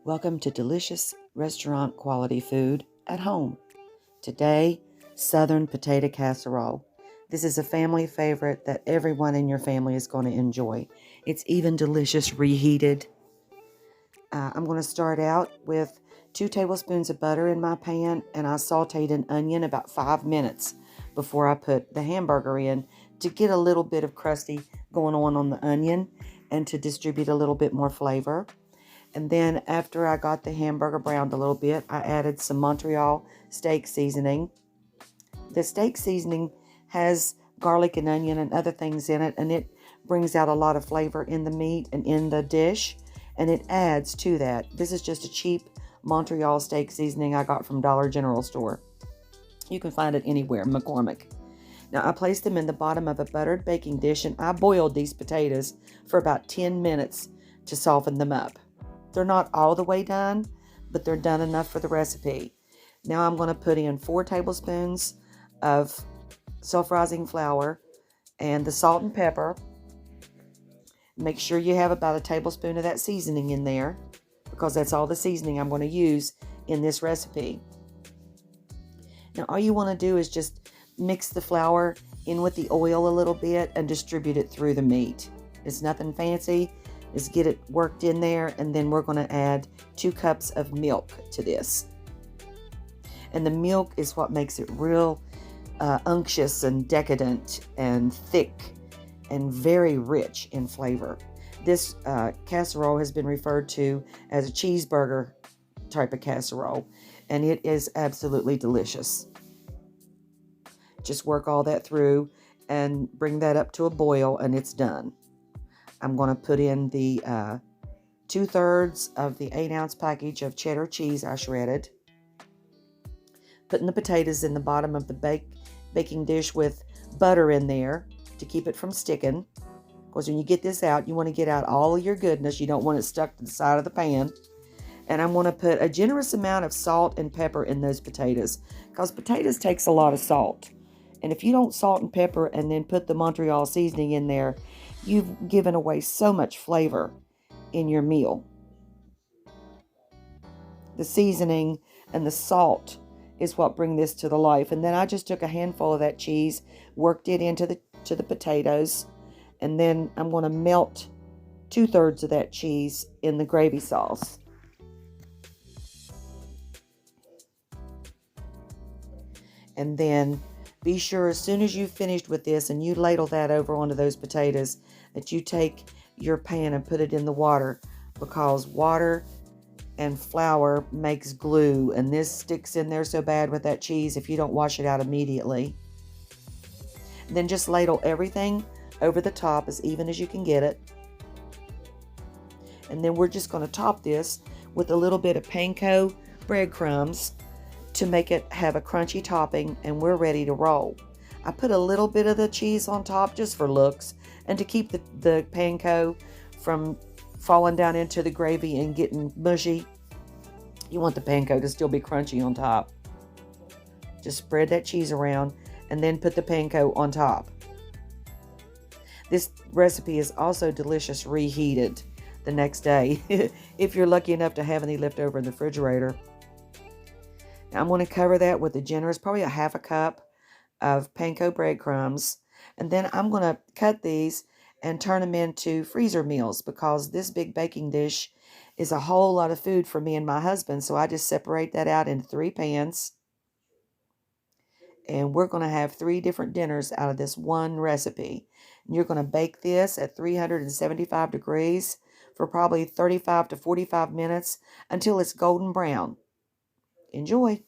Welcome to delicious restaurant quality food at home. Today, Southern potato casserole. This is a family favorite that everyone in your family is going to enjoy. It's even delicious reheated. I'm going to start out with 2 tablespoons of butter in my pan, and I sauteed an onion about 5 minutes before I put the hamburger in to get a little bit of crusty going on the onion and to distribute a little bit more flavor. And then after I got the hamburger browned a little bit, I added some Montreal steak seasoning. The steak seasoning has garlic and onion and other things in it, and it brings out a lot of flavor in the meat and in the dish, and it adds to that. This is just a cheap Montreal steak seasoning I got from Dollar General store. You can find it anywhere, McCormick. Now, I placed them in the bottom of a buttered baking dish, and I boiled these potatoes for about 10 minutes to soften them up. They're not all the way done, but they're done enough for the recipe. Now I'm going to put in 4 tablespoons of self-rising flour and the salt and pepper. Make sure you have about a tablespoon of that seasoning in there, because that's all the seasoning I'm going to use in this recipe. Now all you want to do is just mix the flour in with the oil a little bit and distribute it through the meat. It's nothing fancy. Is get it worked in there, and then we're going to add 2 cups of milk to this. And the milk is what makes it real unctuous and decadent and thick and very rich in flavor. This casserole has been referred to as a cheeseburger type of casserole, and it is absolutely delicious. Just work all that through and bring that up to a boil, and it's done. I'm going to put in the 2/3 of the 8-ounce package of cheddar cheese I shredded. Putting the potatoes in the bottom of the baking dish with butter in there to keep it from sticking. Because when you get this out, you want to get out all of your goodness. You don't want it stuck to the side of the pan. And I'm going to put a generous amount of salt and pepper in those potatoes, because potatoes takes a lot of salt. And if you don't salt and pepper and then put the Montreal seasoning in there, you've given away so much flavor in your meal. The seasoning and the salt is what bring this to the life. And then I just took a handful of that cheese, worked it into the potatoes, and then I'm going to melt 2/3 of that cheese in the gravy sauce. And then be sure as soon as you've finished with this and you ladle that over onto those potatoes, that you take your pan and put it in the water, because water and flour makes glue, and this sticks in there so bad with that cheese if you don't wash it out immediately. Then just ladle everything over the top as even as you can get it. And then we're just going to top this with a little bit of panko breadcrumbs to make it have a crunchy topping, and we're ready to roll. I put a little bit of the cheese on top just for looks and to keep the panko from falling down into the gravy and getting mushy. You want the panko to still be crunchy on top. Just spread that cheese around and then put the panko on top. This recipe is also delicious reheated the next day if you're lucky enough to have any left over in the refrigerator. Now I'm going to cover that with a generous, probably a 1/2 cup of panko breadcrumbs. And then I'm going to cut these and turn them into freezer meals, because this big baking dish is a whole lot of food for me and my husband. So I just separate that out into 3 pans. And we're going to have 3 different dinners out of this one recipe. And you're going to bake this at 375 degrees for probably 35 to 45 minutes until it's golden brown. Enjoy.